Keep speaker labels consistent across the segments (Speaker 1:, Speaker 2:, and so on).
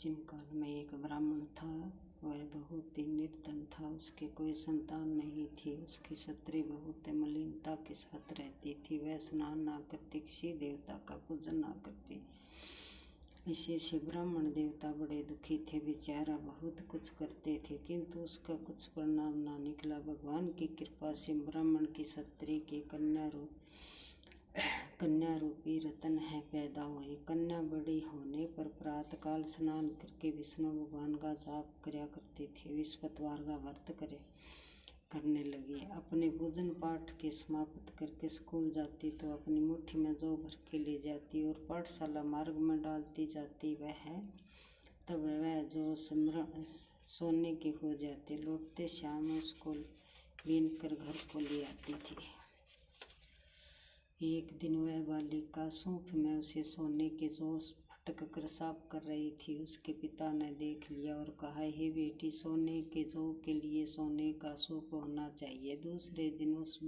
Speaker 1: प्राचीन काल में एक ब्राह्मण था। वह बहुत ही निर्धन था। उसके कोई संतान नहीं थी। उसकी स्त्री बहुत मलिनता के साथ रहती थी। वह स्नान ना करती, किसी देवता का पूजन ना करती। इसी से ब्राह्मण देवता बड़े दुखी थे। बेचारा बहुत कुछ करते थे किंतु उसका कुछ परिणाम ना निकला। भगवान की कृपा से ब्राह्मण की स्त्री के कन्या रूपी रतन है पैदा हुई। कन्या बड़ी होने पर प्रातःकाल स्नान करके विष्णु भगवान का जाप किया करती थी। विस्पतवार का व्रत करने लगी। अपने पूजन पाठ के समाप्त करके स्कूल जाती तो अपनी मुट्ठी में जौ भर के ले जाती और पाठशाला मार्ग में डालती जाती। तब वह जो सोने की हो जाती। लौटते शाम उसको बीन कर घर को ले आती थी। एक दिन वह बालिका सूप में उसे सोने के जौ फटक कर साफ कर रही थी। उसके पिता ने देख लिया और कहा, हे बेटी, सोने के जौ के लिए सोने का सूप होना चाहिए। दूसरे दिन उस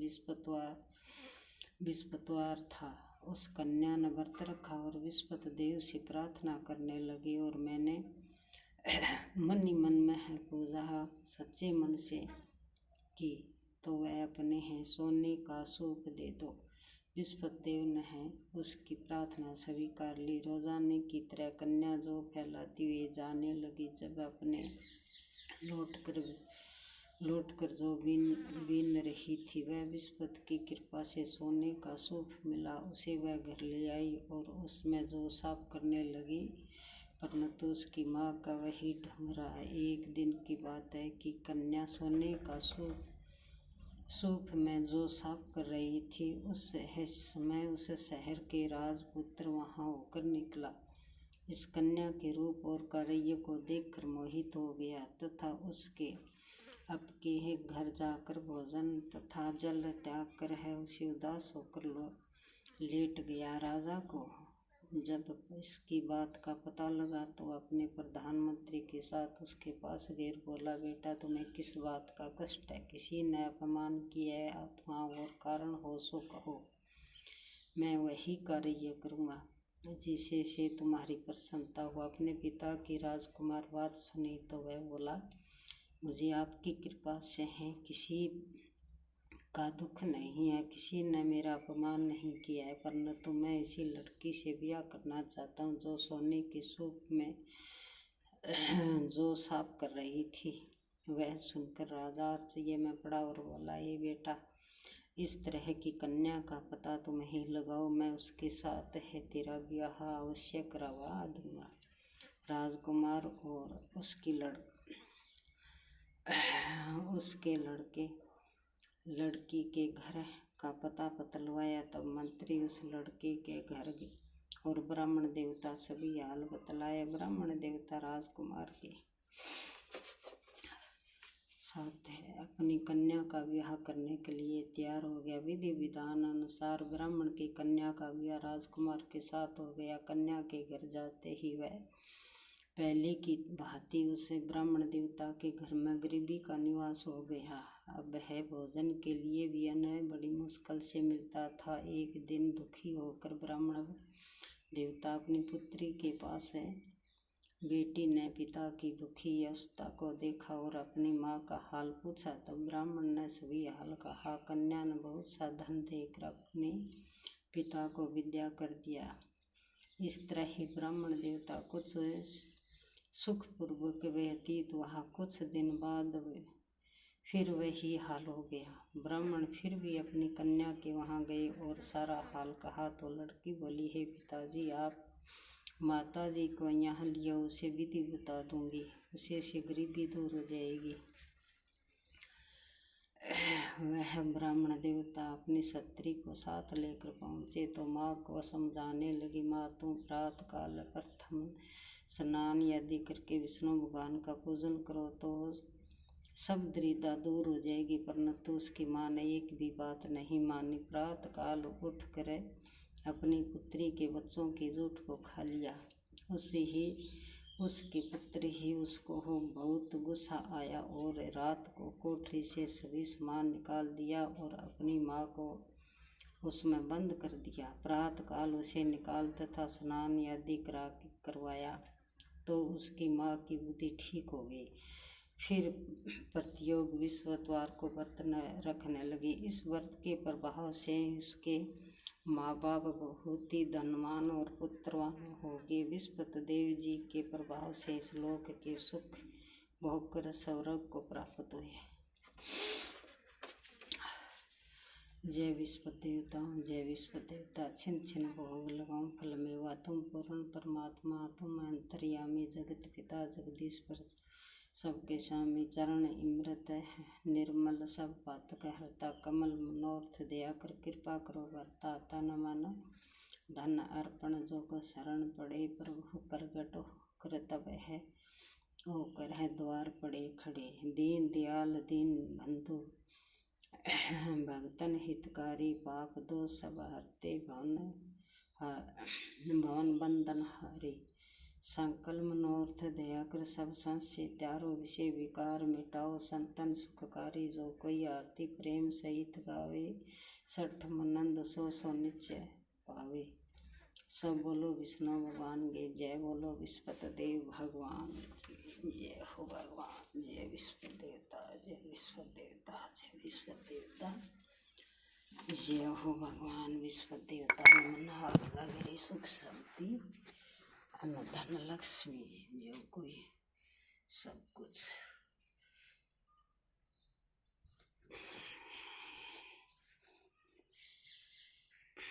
Speaker 1: विस्पतवार था। उस कन्या ने व्रत रखा और विस्पत देव से प्रार्थना करने लगी और मैंने मन ही मन में है पूजा सच्चे मन से की तो वह अपने हैं सोने का सूप दे दो। विस्पत देव ने उसकी प्रार्थना स्वीकार ली। रोजाने की तरह कन्या जो फैलाती हुई जाने लगी। जब अपने लौटकर जो बीन रही थी, वह विस्पत की कृपा से सोने का सूप मिला। उसे वह घर ले आई और उसमें जो साफ करने लगी, परंतु उसकी माँ का वही ढंग रहा। एक दिन की बात है कि कन्या सोने का सूप में जो साफ कर रही थी, उस समय उस शहर के राजपुत्र वहां होकर निकला। इस कन्या के रूप और कार्य को देखकर मोहित हो गया तथा उसके आपके घर जाकर भोजन तथा जल त्याग कर है उसे उदास होकर लेट गया। राजा को जब इसकी बात का पता लगा तो अपने प्रधानमंत्री के साथ उसके पास गए। बोला, बेटा, तुम्हें किस बात का कष्ट है? किसी ने अपमान किया है अथवा और कारण हो सो कहो, मैं वही कार्य करूँगा जिसे से तुम्हारी प्रसन्नता हो। अपने पिता की राजकुमार बात सुनी तो वह बोला, मुझे आपकी कृपा से है, किसी का दुख नहीं है, किसी ने मेरा अपमान नहीं किया है, परंतु मैं इसी लड़की से ब्याह करना चाहता हूँ जो सोने के सूप में जो साफ कर रही थी। वह सुनकर राजा आश्चर्य में पड़ा और बोला, ये बेटा, इस तरह की कन्या का पता तुम ही लगाओ, मैं उसके साथ है तेरा ब्याह अवश्य करवा दूंगा। राजकुमार और उसके लड़की के घर का पता बतलवाया। तब मंत्री उस लड़के के घर गए और ब्राह्मण देवता सभी हाल बतलाए। ब्राह्मण देवता राजकुमार के साथ अपनी कन्या का विवाह करने के लिए तैयार हो गया। विधि विधान अनुसार ब्राह्मण की कन्या का विवाह राजकुमार के साथ हो गया। कन्या के घर जाते ही वह पहले की भांति उसे ब्राह्मण देवता के घर में गरीबी का निवास हो गया। अब है भोजन के लिए भी अन्न बड़ी मुश्किल से मिलता था। एक दिन दुखी होकर ब्राह्मण देवता अपनी पुत्री के पास है। बेटी ने पिता की दुखी अवस्था को देखा और अपनी माँ का हाल पूछा। तब ब्राह्मण ने सभी हाल कहा। कन्या ने बहुत सा धन देकर अपने पिता को विदा कर दिया। इस तरह ही ब्राह्मण देवता कुछ सुखपूर्वक व्यतीत हुआ। कुछ दिन बाद फिर वही हाल हो गया। ब्राह्मण फिर भी अपनी कन्या के वहाँ गए और सारा हाल कहा तो लड़की बोली, हे पिताजी, आप माताजी को यहाँ लिया, उसे विधि बता दूंगी, उसे से गरीबी दूर हो जाएगी। वह ब्राह्मण देवता अपनी स्त्री को साथ लेकर पहुँचे तो माँ को समझाने लगी, माँ, तुम प्रातःकाल प्रथम स्नान आदि करके विष्णु भगवान का पूजन करो तो सब दरिद्रता दूर हो जाएगी। परंतु उसकी माँ ने एक भी बात नहीं मानी। प्रातःकाल उठ कर अपनी पुत्री के बच्चों के जूठ को खा लिया। उसके पुत्र ही उसको बहुत गुस्सा आया और रात को कोठरी से सभी सामान निकाल दिया और अपनी माँ को उसमें बंद कर दिया। प्रातःकाल उसे निकाल तथा स्नान आदि करवाया तो उसकी माँ की बुद्धि ठीक हो गई। फिर प्रत्योग विश्वत्वार को व्रत रखने लगी। इस व्रत के प्रभाव से उसके माँ बाप बहुत ही धनवान और पुत्रवान हो गए। विश्वत देव जी के प्रभाव से इस लोक के सुख भोगकर सौरभ को प्राप्त हुए। जय विश्व देवता, जय विश्व देवता। छिन छिन भोग लगाऊं फल मेवा, तुम पूर्ण परमात्मा, तुम अंतर्यामी, जगत पिता जगदीश्वर, सबके स्वामी। चरण इमृत निर्मल, सब पातक हरता, कमल मनोरथ दया कर कृपा करो भरता। तन मन धन अर्पण, जो को शरण पड़े प्रभु प्रगट होकर तब है, होकर है द्वार पड़े खड़े। दीन दयाल दीन बंधु, भगतन हितकारी, पाप दोष सब हरते, भवन बंधन हारे। संकल्प मनोरथ दया कर, सब संशय त्यारो, विषय विकार मिटाओ। संतन सुखकारी, जो कोई आरती प्रेम सहित गावे, सठ मनंद सो सो निश्चय पावे। सब बोलो विष्णु भगवान के जय, बोलो विश्वत देव भगवान की जय हो। भगवान जय विश्व देवता, जय विश्व देवता, जय विश्व देवता, जय हो। भगवान विश्व देवता, मनोहर लगे सुख शांति, अन्न धन लक्ष्मी, जो कोई सब कुछ